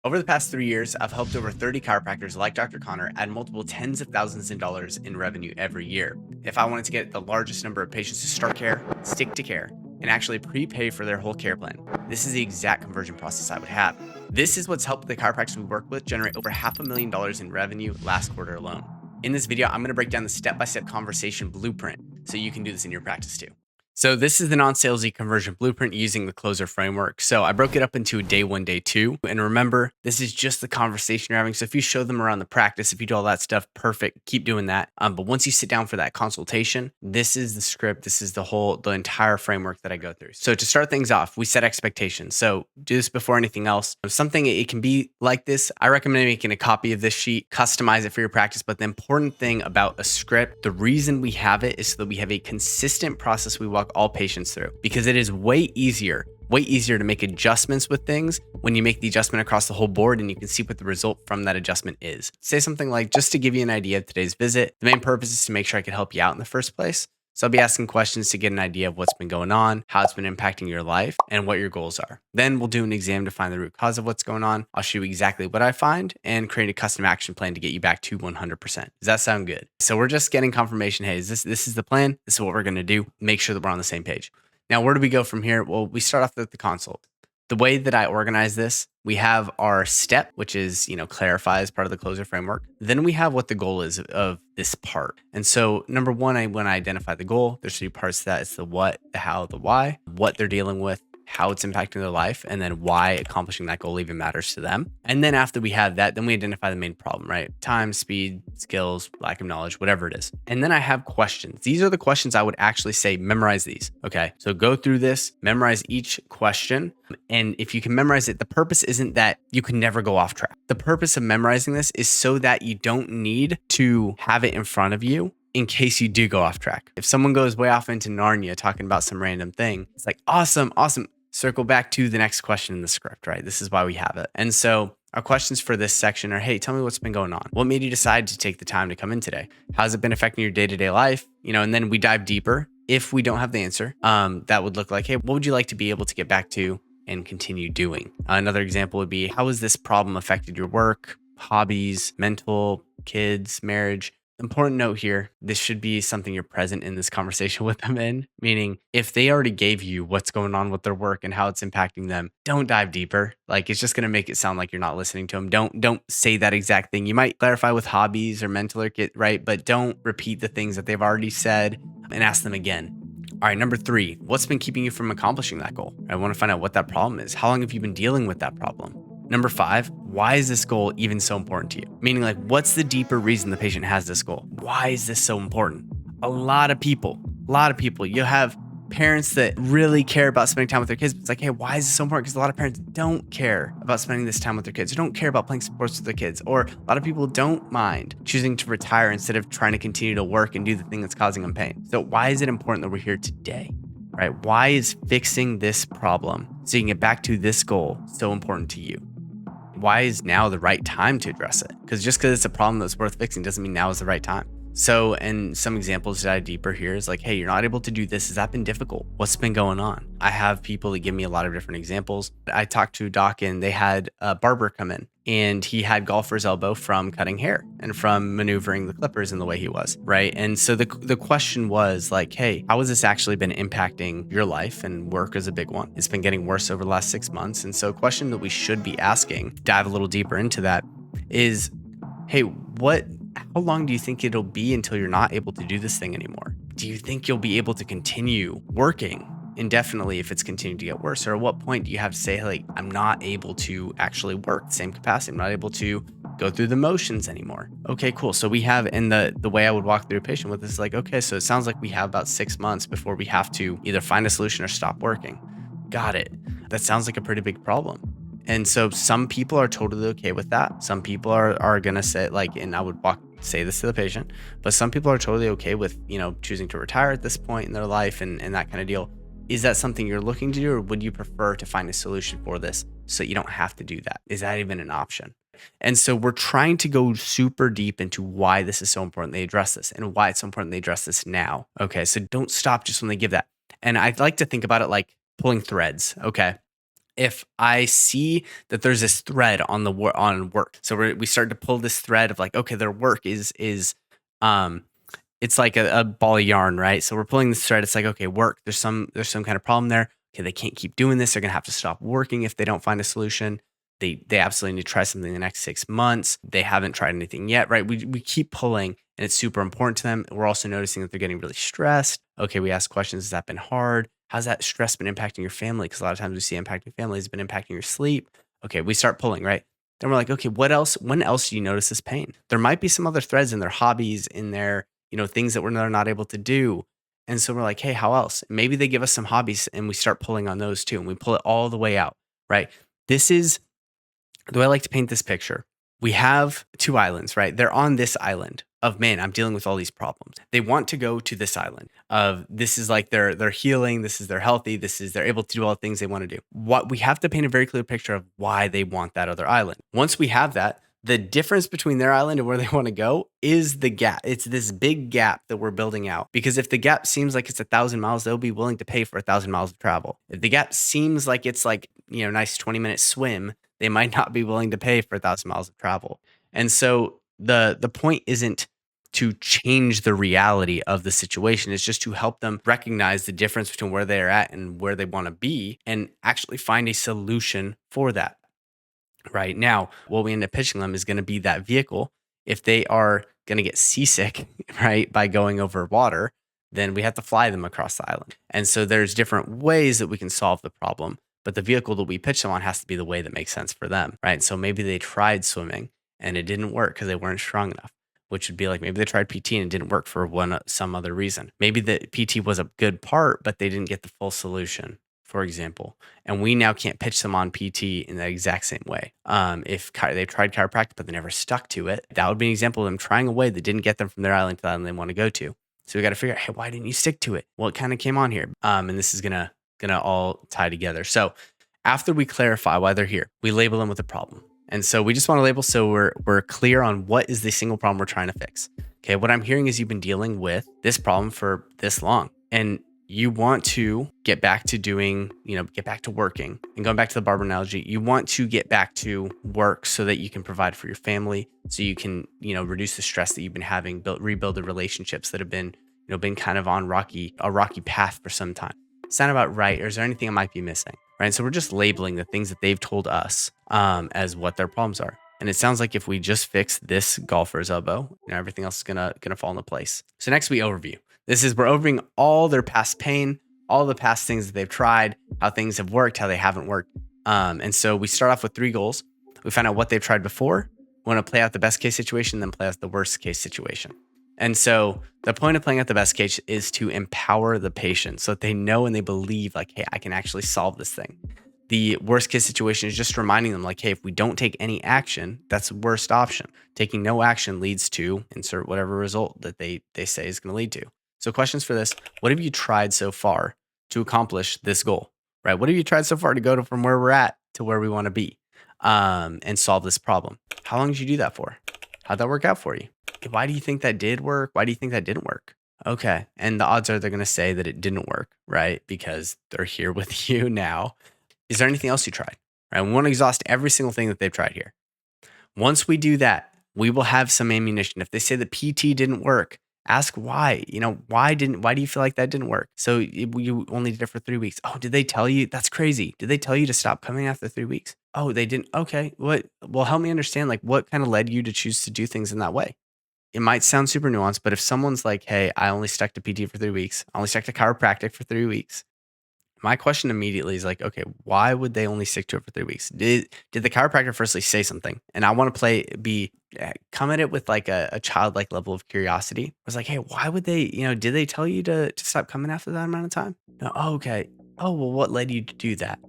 Over the past 3 years, I've helped over 30 chiropractors like Dr. Connor add multiple tens of thousands of dollars in revenue every year. If I wanted to get the largest number of patients to start care, stick to care, and actually prepay for their whole care plan, this is the exact conversion process I would have. This is what's helped the chiropractors we work with generate over $500,000 in revenue last quarter alone. In this video, I'm going to break down the step-by-step conversation blueprint so you can do this in your practice too. So this is the non-salesy conversion blueprint using the closer framework. So I broke it up into day one, day two. And remember, this is just the conversation you're having. So if you show them around the practice, if you do all that stuff, perfect, keep doing that. But once you sit down for that consultation, this is the script. This is the entire framework that I go through. So to start things off, we set expectations. So do this before anything else. Something it can be like this. I recommend making a copy of this sheet, customize it for your practice. But the important thing about a script, the reason we have it is so that we have a consistent process we walk all patients through, because it is way easier to make adjustments with things when you make the adjustment across the whole board and you can see what the result from that adjustment is. Say something like, just to give you an idea of today's visit, the main purpose is to make sure I can help you out in the first place. So I'll be asking questions to get an idea of what's been going on, how it's been impacting your life, and what your goals are. Then we'll do an exam to find the root cause of what's going on. I'll show you exactly what I find and create a custom action plan to get you back to 100%. Does that sound good? So we're just getting confirmation. Hey, this is the plan. This is what we're going to do. Make sure that we're on the same page. Now, where do we go from here? Well, we start off with the consult. The way that I organize this, we have our step, which is, clarify as part of the closer framework. Then we have what the goal is of this part. And so number one, when I identify the goal, there's three parts to that. It's the what, the how, the why, what they're dealing with, how it's impacting their life, and then why accomplishing that goal even matters to them. And then after we have that, then we identify the main problem, right? Time, speed, skills, lack of knowledge, whatever it is. And then I have questions. These are the questions I would actually say, memorize these. Okay. So go through this, memorize each question. And if you can memorize it, the purpose isn't that you can never go off track. The purpose of memorizing this is so that you don't need to have it in front of you in case you do go off track. If someone goes way off into Narnia talking about some random thing, it's like, awesome. Circle back to the next question in the script, right? This is why we have it. And so our questions for this section are, hey, tell me what's been going on. What made you decide to take the time to come in today? How's it been affecting your day-to-day life? And then we dive deeper. If we don't have the answer, that would look like, hey, what would you like to be able to get back to and continue doing? Another example would be, how has this problem affected your work, hobbies, mental, kids, marriage? Important note here, this should be something you're present in this conversation with them in, meaning if they already gave you what's going on with their work and how it's impacting them, don't dive deeper. Like, it's just going to make it sound like you're not listening to them. Don't say that exact thing. You might clarify with hobbies or mental or kid, right? But don't repeat the things that they've already said and ask them again. All right, number 3, what's been keeping you from accomplishing that goal? I want to find out what that problem is. How long have you been dealing with that problem? Number 5, why is this goal even so important to you? Meaning, like, what's the deeper reason the patient has this goal? Why is this so important? A lot of people, you have parents that really care about spending time with their kids. But it's like, hey, why is this so important? Because a lot of parents don't care about spending this time with their kids, or don't care about playing sports with their kids, or a lot of people don't mind choosing to retire instead of trying to continue to work and do the thing that's causing them pain. So why is it important that we're here today? Right? Why is fixing this problem so you can get back to this goal so important to you? Why is now the right time to address it? Because just because it's a problem that's worth fixing doesn't mean now is the right time. So, and some examples to dive deeper here is like, hey, you're not able to do this. Has that been difficult? What's been going on? I have people that give me a lot of different examples. I talked to a doc and they had a barber come in and he had golfer's elbow from cutting hair and from maneuvering the clippers in the way he was, right? And so the question was like, hey, how has this actually been impacting your life? And work is a big one. It's been getting worse over the last 6 months. And so a question that we should be asking, dive a little deeper into that, is, hey, how long do you think it'll be until you're not able to do this thing anymore? Do you think you'll be able to continue working indefinitely if it's continuing to get worse? Or at what point do you have to say, like, I'm not able to actually work the same capacity. I'm not able to go through the motions anymore. Okay, cool. So we have, in the way I would walk through a patient with this, like, okay, so it sounds like we have about 6 months before we have to either find a solution or stop working. Got it. That sounds like a pretty big problem. And so some people are totally okay with that. Some people are going to say, like, and I would say this to the patient, but some people are totally okay with, choosing to retire at this point in their life and that kind of deal. Is that something you're looking to do, or would you prefer to find a solution for this so you don't have to do that? Is that even an option? And so we're trying to go super deep into why this is so important they address this and why it's so important they address this now. Okay, so don't stop just when they give that. And I'd like to think about it like pulling threads. Okay. if I see that there's this thread on on work, so we start to pull this thread of like, okay, their work is um it's like a ball of yarn, right? So we're pulling this thread. It's like, okay, work. There's some kind of problem there. Okay, they can't keep doing this. They're gonna have to stop working if they don't find a solution. They absolutely need to try something in the next 6 months. They haven't tried anything yet, right? We keep pulling, and it's super important to them. We're also noticing that they're getting really stressed. Okay, we ask questions. Has that been hard? How's that stress been impacting your family? Because a lot of times we see impacting family has been impacting your sleep. Okay, we start pulling, right? Then we're like, okay, what else? When else do you notice this pain? There might be some other threads in their hobbies, in their things that they're not able to do. And so we're like, hey, how else? Maybe they give us some hobbies and we start pulling on those too. And we pull it all the way out, right? This is the way I like to paint this picture. We have two islands, right? They're on this island of, man, I'm dealing with all these problems. They want to go to this island of, this is like they're healing, this is they're healthy, this is they're able to do all the things they want to do. What we have to paint a very clear picture of why they want that other island. Once we have that, the difference between their island and where they want to go is the gap. It's this big gap that we're building out. Because if the gap seems like it's 1,000 miles, they'll be willing to pay for 1,000 miles of travel. If the gap seems like it's like, nice 20-minute swim, they might not be willing to pay for 1,000 miles of travel. And so the point isn't to change the reality of the situation. It's just to help them recognize the difference between where they're at and where they want to be and actually find a solution for that. Right now, what we end up pitching them is going to be that vehicle. If they are going to get seasick, right, by going over water, then we have to fly them across the island. And so there's different ways that we can solve the problem, but the vehicle that we pitch them on has to be the way that makes sense for them, right? So maybe they tried swimming and it didn't work because they weren't strong enough, which would be like maybe they tried PT and it didn't work for some other reason. Maybe the PT was a good part, but they didn't get the full solution, for example, and we now can't pitch them on PT in the exact same way. If they tried chiropractic, but they never stuck to it, that would be an example of them trying a way that didn't get them from their island to the island they want to go to. So we got to figure out, hey, why didn't you stick to it? What kind of came on here? And this is gonna all tie together. So after we clarify why they're here, we label them with a problem. And so we just want to label so we're clear on what is the single problem we're trying to fix. Okay, what I'm hearing is you've been dealing with this problem for this long, and you want to get back to doing, get back to working. And going back to the barber analogy, you want to get back to work so that you can provide for your family, so you can, reduce the stress that you've been having, rebuild the relationships that have been, been kind of on a rocky path for some time. Sound about right? Or is there anything I might be missing? Right. So we're just labeling the things that they've told us as what their problems are. And it sounds like if we just fix this golfer's elbow, everything else is gonna fall into place. So next we overview. We're overviewing all their past pain, all the past things that they've tried, how things have worked, how they haven't worked. And so we start off with 3 goals. We find out what they've tried before. We want to play out the best case situation, then play out the worst case situation. And so the point of playing out the best case is to empower the patient so that they know and they believe like, hey, I can actually solve this thing. The worst case situation is just reminding them like, hey, if we don't take any action, that's the worst option. Taking no action leads to insert whatever result that they say is going to lead to. So questions for this: what have you tried so far to accomplish this goal, right? What have you tried so far to go from where we're at to where we want to be and solve this problem? How long did you do that for? How'd that work out for you? Why do you think that did work? Why do you think that didn't work? Okay. And the odds are they're going to say that it didn't work, right? Because they're here with you now. Is there anything else you tried? Right? We want to exhaust every single thing that they've tried here. Once we do that, we will have some ammunition. If they say the PT didn't work, ask why. Why do you feel like that didn't work? So you only did it for 3 weeks. Oh, did they tell you? That's crazy. Did they tell you to stop coming after 3 weeks? Oh, they didn't. Okay. What? Well, help me understand, like, what kind of led you to choose to do things in that way? It might sound super nuanced, but if someone's like, hey, I only stuck to PT for 3 weeks, I only stuck to chiropractic for 3 weeks, my question immediately is like, okay, why would they only stick to it for 3 weeks? Did the chiropractor firstly say something? And I want to come at it with like a childlike level of curiosity. I was like, hey, why would they, did they tell you to stop coming after that amount of time? No. Oh, okay. Oh, well, what led you to do that?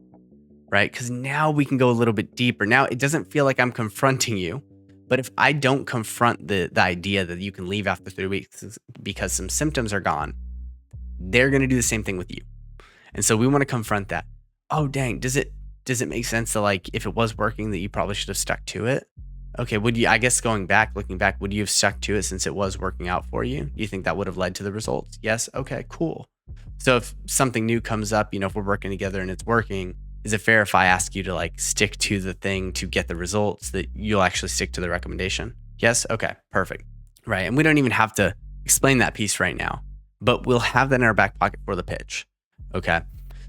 Right? Because now we can go a little bit deeper. Now it doesn't feel like I'm confronting you. But if I don't confront the idea that you can leave after 3 weeks because some symptoms are gone, they're going to do the same thing with you. And so we want to confront that. Oh, dang. Does it make sense that like, if it was working, that you probably should have stuck to it? Okay. Looking back, would you have stuck to it since it was working out for you? Do you think that would have led to the results? Yes. Okay, cool. So if something new comes up, if we're working together and it's working, Is it fair if I ask you to like stick to the thing to get the results, that you'll actually stick to the recommendation? Yes? Okay, perfect. Right. And we don't even have to explain that piece right now, but we'll have that in our back pocket for the pitch. Okay.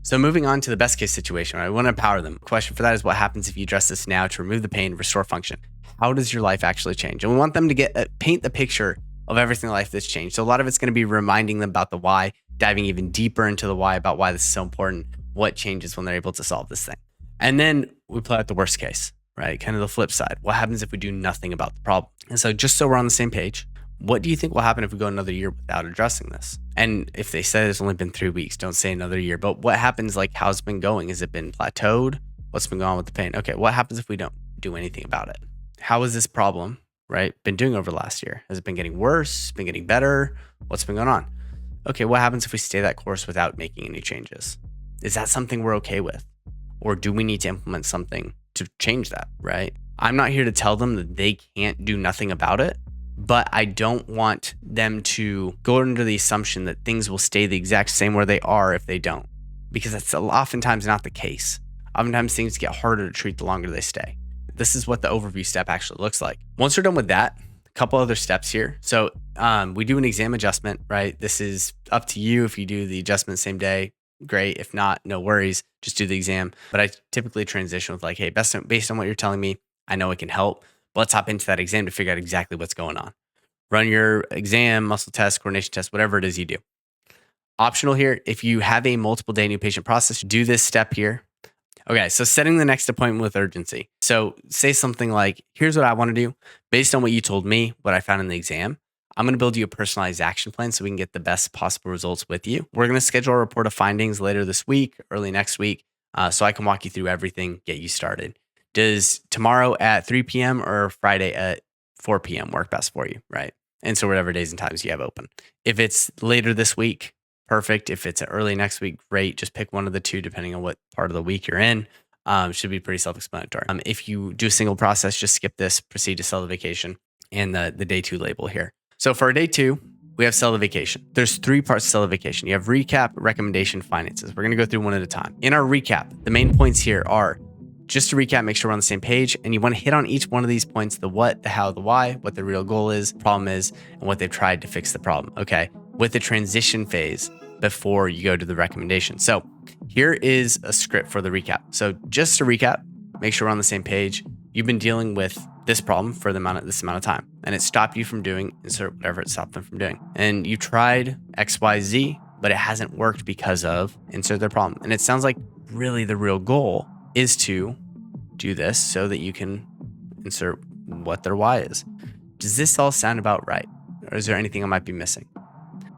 So moving on to the best case situation, right? We want to empower them. Question for that is, what happens if you address this now to remove the pain, restore function? How does your life actually change? And we want them to paint the picture of everything in life that's changed. So a lot of it's going to be reminding them about the why, diving even deeper into the why, about why this is so important, what changes when they're able to solve this thing. And then we play out the worst case, right? Kind of the flip side. What happens if we do nothing about the problem? And so just so we're on the same page, what do you think will happen if we go another year without addressing this? And if they say it's only been 3 weeks, don't say another year. But what happens, like, how's it been going? Has it been plateaued? What's been going on with the pain? Okay, what happens if we don't do anything about it? How has this problem, right, been doing over the last year? Has it been getting worse? Been getting better? What's been going on? Okay, what happens if we stay that course without making any changes? Is that something we're okay with? Or do we need to implement something to change that, right? I'm not here to tell them that they can't do nothing about it, but I don't want them to go under the assumption that things will stay the exact same where they are if they don't, because that's oftentimes not the case. Oftentimes things get harder to treat the longer they stay. This is what the overview step actually looks like. Once we're done with that, a couple other steps here. So we do an exam adjustment, right? This is up to you. If you do the adjustment same day, great. If not, no worries. Just do the exam. But I typically transition with like, hey, based on what you're telling me, I know it can help. But let's hop into that exam to figure out exactly what's going on. Run your exam, muscle test, coordination test, whatever it is you do. Optional here, if you have a multiple day new patient process, do this step here. Okay, so setting the next appointment with urgency. So say something like, here's what I want to do. Based on what you told me, what I found in the exam, I'm going to build you a personalized action plan so we can get the best possible results with you. We're going to schedule a report of findings later this week, early next week, so I can walk you through everything, get you started. Does tomorrow at 3 p.m. or Friday at 4 p.m. work best for you, right? And so whatever days and times you have open. If it's later this week, perfect. If it's early next week, great. Just pick one of the two depending on what part of the week you're in. Should be pretty self-explanatory. If you do a single process, just skip this, proceed to sell the vacation and the day 2 label here. So for day 2, we have sell the vacation. There's 3 parts to sell the vacation. You have recap, recommendation, finances. We're going to go through one at a time. In our recap, the main points here are, just to recap, make sure we're on the same page, and you want to hit on each one of these points: the what, the how, the why, what the real goal is, problem is, and what they've tried to fix the problem. Okay, with the transition phase before you go to the recommendation. So here is a script for the recap. So just to recap, make sure we're on the same page. You've been dealing with this problem for this amount of time, and it stopped you from doing insert whatever it stopped them from doing. And you tried XYZ, but it hasn't worked because of insert their problem. And it sounds like really the real goal is to do this so that you can insert what their why is. Does this all sound about right? Or is there anything I might be missing?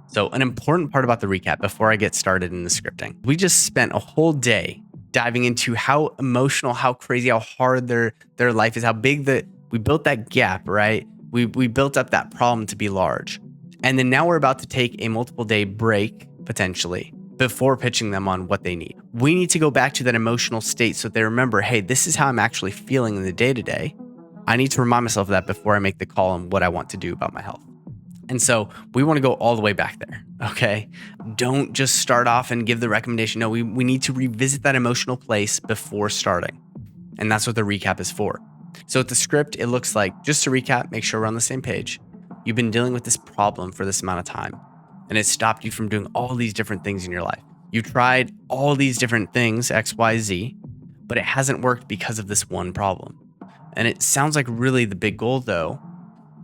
So an important part about the recap before I get started in the scripting, we just spent a whole day diving into how emotional, how crazy, how hard their life is, how big we built that gap, right? We built up that problem to be large. And then now we're about to take a multiple day break, potentially, before pitching them on what they need. We need to go back to that emotional state so they remember, hey, this is how I'm actually feeling in the day-to-day. I need to remind myself of that before I make the call on what I want to do about my health. And so we want to go all the way back there, okay? Don't just start off and give the recommendation. No, we need to revisit that emotional place before starting. And that's what the recap is for. So with the script, it looks like, just to recap, make sure we're on the same page. You've been dealing with this problem for this amount of time, and it stopped you from doing all these different things in your life. You tried all these different things, X, Y, Z, but it hasn't worked because of this one problem. And it sounds like really the big goal, though,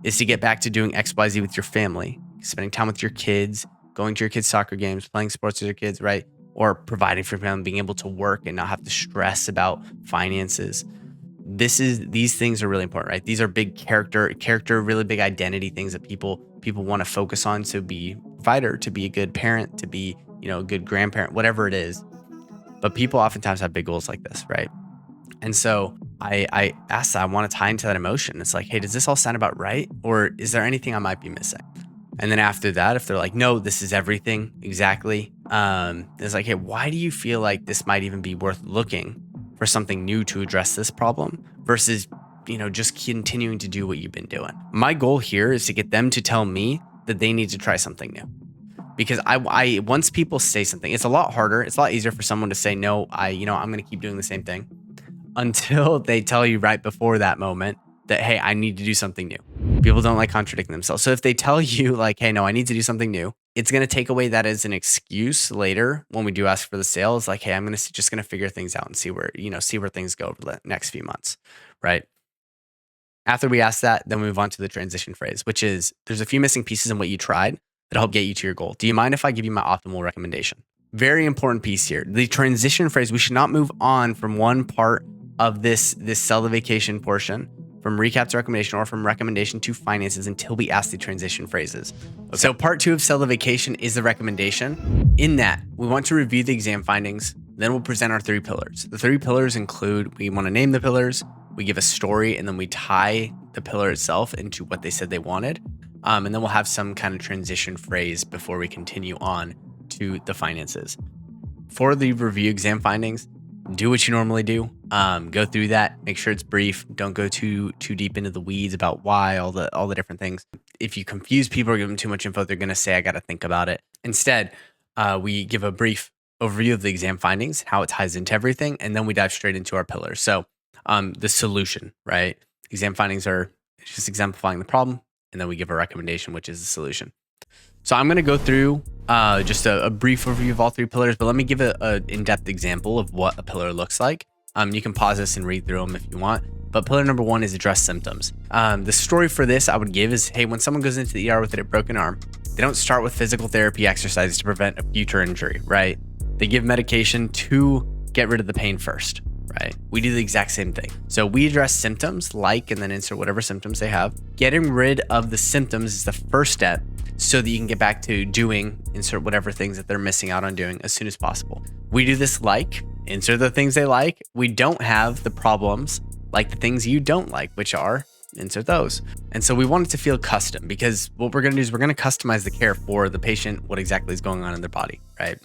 is to get back to doing X, Y, Z with your family, spending time with your kids, going to your kids' soccer games, playing sports with your kids, right? Or providing for them, being able to work and not have to stress about finances. These things are really important, right? These are big character, really big identity things that people want to focus on to be a fighter, to be a good parent, to be, a good grandparent, whatever it is. But people oftentimes have big goals like this, right? And so I asked that, I want to tie into that emotion. It's like, hey, does this all sound about right? Or is there anything I might be missing? And then after that, if they're like, no, this is everything exactly. It's like, hey, why do you feel like this might even be worth looking for something new to address this problem versus, just continuing to do what you've been doing? My goal here is to get them to tell me that they need to try something new. because I once people say something, it's a lot harder. It's a lot easier for someone to say, no, I'm going to keep doing the same thing until they tell you right before that moment that, hey, I need to do something new. People don't like contradicting themselves. So if they tell you like, hey, no, I need to do something new, it's going to take away that as an excuse later when we do ask for the sale. It's like, hey, I'm just going to figure things out and see where things go over the next few months, right? After we ask that, then we move on to the transition phrase, which is there's a few missing pieces in what you tried that help get you to your goal. Do you mind if I give you my optimal recommendation? Very important piece here. The transition phrase, we should not move on from one part of this sell the vacation portion, from recap to recommendation or from recommendation to finances until we ask the transition phrases. Okay. So part 2 of sell the vacation is the recommendation. In that, we want to review the exam findings. Then we'll present our 3 pillars. The 3 pillars include, we want to name the pillars, we give a story, and then we tie the pillar itself into what they said they wanted. And then we'll have some kind of transition phrase before we continue on to the finances. For the review exam findings, do what you normally do. Go through that, make sure it's brief. Don't go too deep into the weeds about why, all the different things. If you confuse people or give them too much info, they're going to say, I got to think about it. Instead, we give a brief overview of the exam findings, how it ties into everything, and then we dive straight into our pillars. So the solution, right? Exam findings are just exemplifying the problem, and then we give a recommendation, which is the solution. So I'm going to go through just a brief overview of all 3 pillars, but let me give an in-depth example of what a pillar looks like. You can pause this and read through them if you want. But pillar number 1 is address symptoms. The story for this I would give is, hey, when someone goes into the ER with a broken arm, they don't start with physical therapy exercises to prevent a future injury, right? They give medication to get rid of the pain first, right? We do the exact same thing. So we address symptoms and then insert whatever symptoms they have. Getting rid of the symptoms is the first step so that you can get back to insert whatever things that they're missing out on doing as soon as possible. We do this insert the things they like. We don't have the problems like the things you don't like, which are insert those. And so we want it to feel custom, because what we're going to do is we're going to customize the care for the patient, what exactly is going on in their body, right?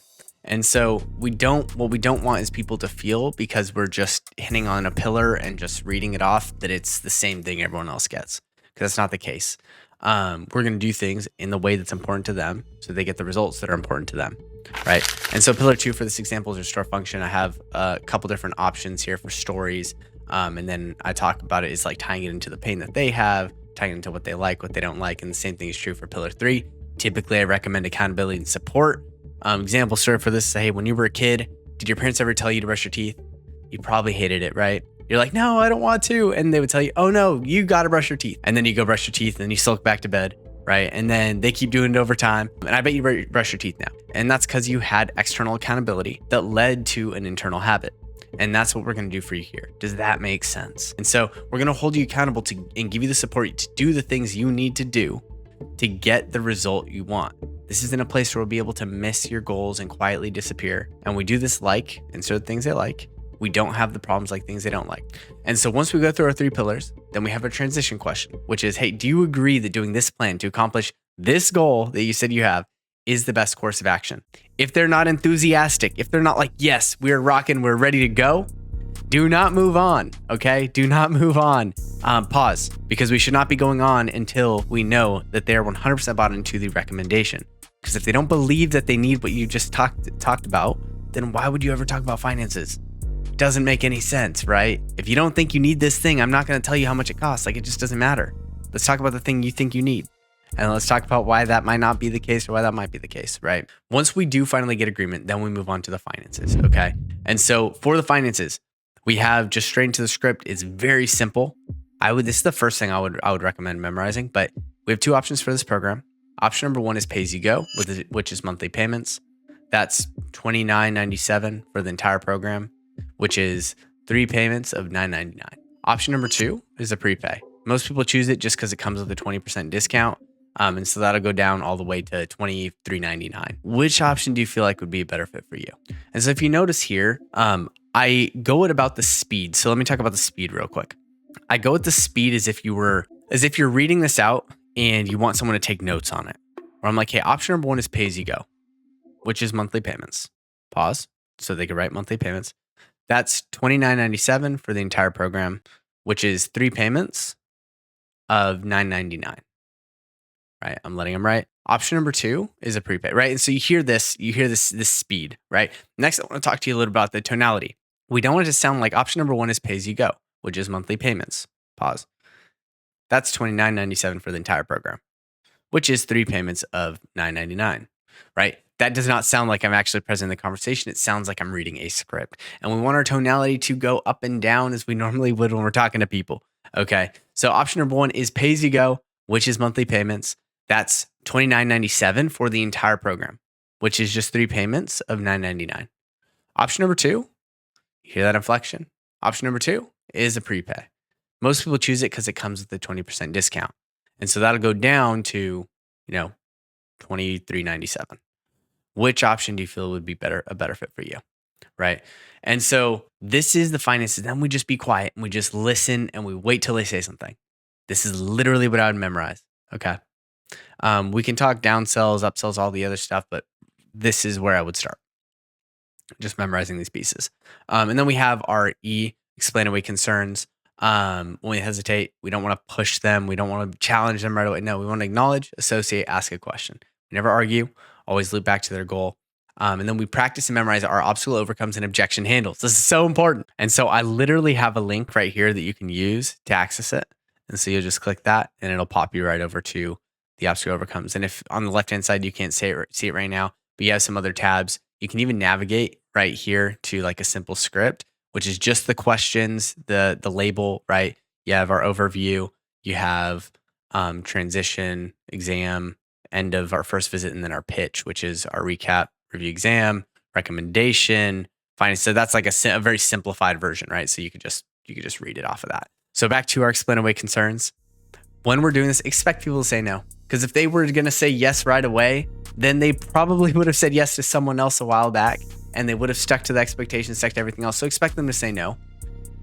And so what we don't want is people to feel, because we're just hitting on a pillar and just reading it off, that it's the same thing everyone else gets, because that's not the case. We're going to do things in the way that's important to them so they get the results that are important to them, right? And so pillar 2 for this example is restore function. I have a couple different options here for stories. And then I talk about it is like tying it into the pain that they have, tying it into what they like, what they don't like. And the same thing is true for pillar 3. Typically, I recommend accountability and support. Example story for this is, hey, when you were a kid, did your parents ever tell you to brush your teeth? You probably hated it, right? You're like, no, I don't want to. And they would tell you, oh no, you got to brush your teeth. And then you go brush your teeth and then you sulk back to bed, right? And then they keep doing it over time. And I bet you brush your teeth now. And that's because you had external accountability that led to an internal habit. And that's what we're going to do for you here. Does that make sense? And so we're going to hold you accountable and give you the support to do the things you need to do to get the result you want. This isn't a place where we'll be able to miss your goals and quietly disappear. And we do this insert things they like. We don't have the problems like things they don't like. And so once we go through our 3 pillars, then we have a transition question, which is, hey, do you agree that doing this plan to accomplish this goal that you said you have is the best course of action? If they're not enthusiastic, if they're not like, yes, we're rocking, we're ready to go, do not move on, okay? Do not move on. Pause, because we should not be going on until we know that they're 100% bought into the recommendation. Because if they don't believe that they need what you just talked about, then why would you ever talk about finances? It doesn't make any sense, right? If you don't think you need this thing, I'm not going to tell you how much it costs. Like, it just doesn't matter. Let's talk about the thing you think you need. And let's talk about why that might not be the case or why that might be the case, right? Once we do finally get agreement, then we move on to the finances, okay? And so for the finances, we have just straight into the script. It's very simple. This is the first thing I would recommend memorizing, but we have 2 options for this program. Option number 1 is pay as you go, which is monthly payments. That's $29.97 for the entire program, which is 3 payments of $9.99. Option number 2 is a prepay. Most people choose it just because it comes with a 20% discount. And so that'll go down all the way to $23.99. Which option do you feel like would be a better fit for you? And so if you notice here, I go at about the speed. So let me talk about the speed real quick. I go at the speed as if you're reading this out and you want someone to take notes on it. Or I'm like, hey, option number 1 is pay as you go, which is monthly payments. Pause so they can write monthly payments. That's $29.97 for the entire program, which is 3 payments of $9.99. right? I'm letting them write. Option number 2 is a prepay, right? And so you hear this speed, right? Next, I want to talk to you a little about the tonality. We don't want it to sound like option number 1 is pay as you go, which is monthly payments. Pause. That's $29.97 for the entire program, which is 3 payments of $9.99, right? That does not sound like I'm actually present in the conversation. It sounds like I'm reading a script. And we want our tonality to go up and down as we normally would when we're talking to people. Okay. So option number 1 is pay as you go, which is monthly payments. That's $29.97 for the entire program, which is just 3 payments of $9.99. Option number 2, you hear that inflection? Option number 2 is a prepay. Most people choose it because it comes with a 20% discount. And so that'll go down to, $23.97. Which option do you feel would be a better fit for you? Right. And so this is the finances. Then we just be quiet and we just listen and we wait till they say something. This is literally what I would memorize. Okay. We can talk downsells, upsells, all the other stuff, but this is where I would start. Just memorizing these pieces. And then we have our E, explain away concerns. When we hesitate, we don't want to push them. We don't want to challenge them right away. No, we want to acknowledge, associate, ask a question. We never argue, always loop back to their goal. And then we practice and memorize our obstacle overcomes and objection handles. This is so important. And so I literally have a link right here that you can use to access it. And so you'll just click that and it'll pop you right over to the obstacle overcomes. And if on the left-hand side, you can't see it right now, but you have some other tabs. You can even navigate right here to like a simple script, which is just the questions, the label, right? You have our overview, you have transition, exam, end of our first visit, and then our pitch, which is our recap, review, exam, recommendation, finding. So that's like a very simplified version, right? So you could just read it off of that. So back to our explain away concerns. When we're doing this, expect people to say no. Because if they were going to say yes right away, then they probably would have said yes to someone else a while back, and they would have stuck to the expectations, stuck to everything else. So expect them to say no.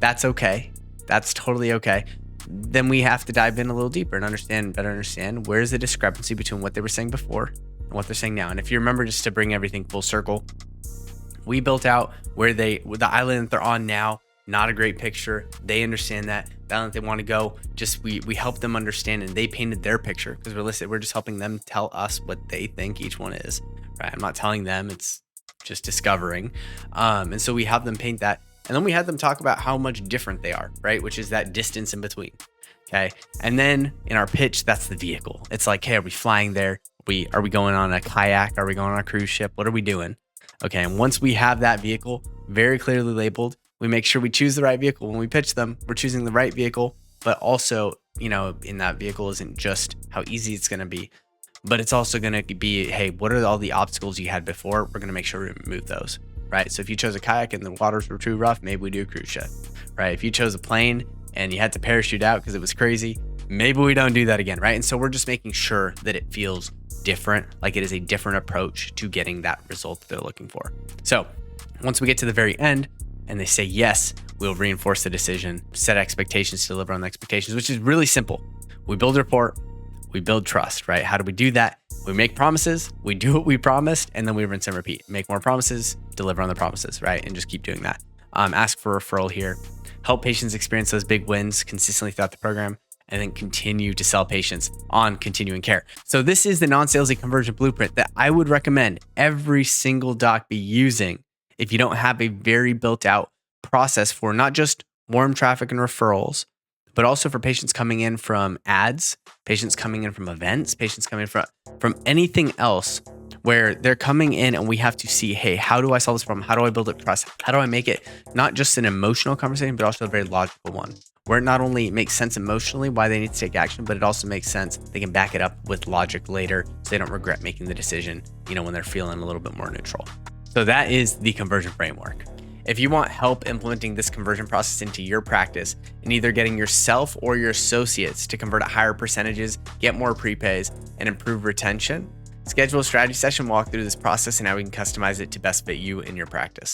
That's okay. That's totally okay. Then we have to dive in a little deeper and better understand where's the discrepancy between what they were saying before and what they're saying now. And if you remember, just to bring everything full circle, we built out with the island that they're on now. Not a great picture. They understand that. The island they want to go, just we help them understand, and they painted their picture because we're just helping them tell us what they think each one is. Right? I'm not telling them, it's just discovering. And so we have them paint that. And then we had them talk about how much different they are, right? Which is that distance in between. Okay. And then in our pitch, that's the vehicle. It's like, hey, are we flying there? Are we going on a kayak? Are we going on a cruise ship? What are we doing? Okay. And once we have that vehicle very clearly labeled, we make sure we choose the right vehicle. When we pitch them, we're choosing the right vehicle, but also, in that vehicle isn't just how easy it's going to be, but it's also going to be, hey, what are all the obstacles you had before? We're going to make sure we remove those. Right. So if you chose a kayak and the waters were too rough, maybe we do a cruise ship. Right. If you chose a plane and you had to parachute out because it was crazy, maybe we don't do that again. Right. And so we're just making sure that it feels different, like it is a different approach to getting that result that they're looking for. So once we get to the very end and they say yes, we'll reinforce the decision, set expectations, deliver on the expectations, which is really simple. We build rapport, we build trust, right? How do we do that? We make promises, we do what we promised, and then we rinse and repeat. Make more promises, deliver on the promises, right? And just keep doing that. Ask for a referral here. Help patients experience those big wins consistently throughout the program, and then continue to sell patients on continuing care. So this is the non-salesy conversion blueprint that I would recommend every single doc be using if you don't have a very built out process for not just warm traffic and referrals, but also for patients coming in from ads, patients coming in from events, patients coming from anything else where they're coming in and we have to see, hey, how do I solve this problem? How do I build up trust? How do I make it not just an emotional conversation, but also a very logical one, where it not only makes sense emotionally why they need to take action, but it also makes sense they can back it up with logic later so they don't regret making the decision, when they're feeling a little bit more neutral. So that is the conversion framework. If you want help implementing this conversion process into your practice and either getting yourself or your associates to convert at higher percentages, get more prepays, and improve retention, schedule a strategy session, walk through this process and how we can customize it to best fit you in your practice.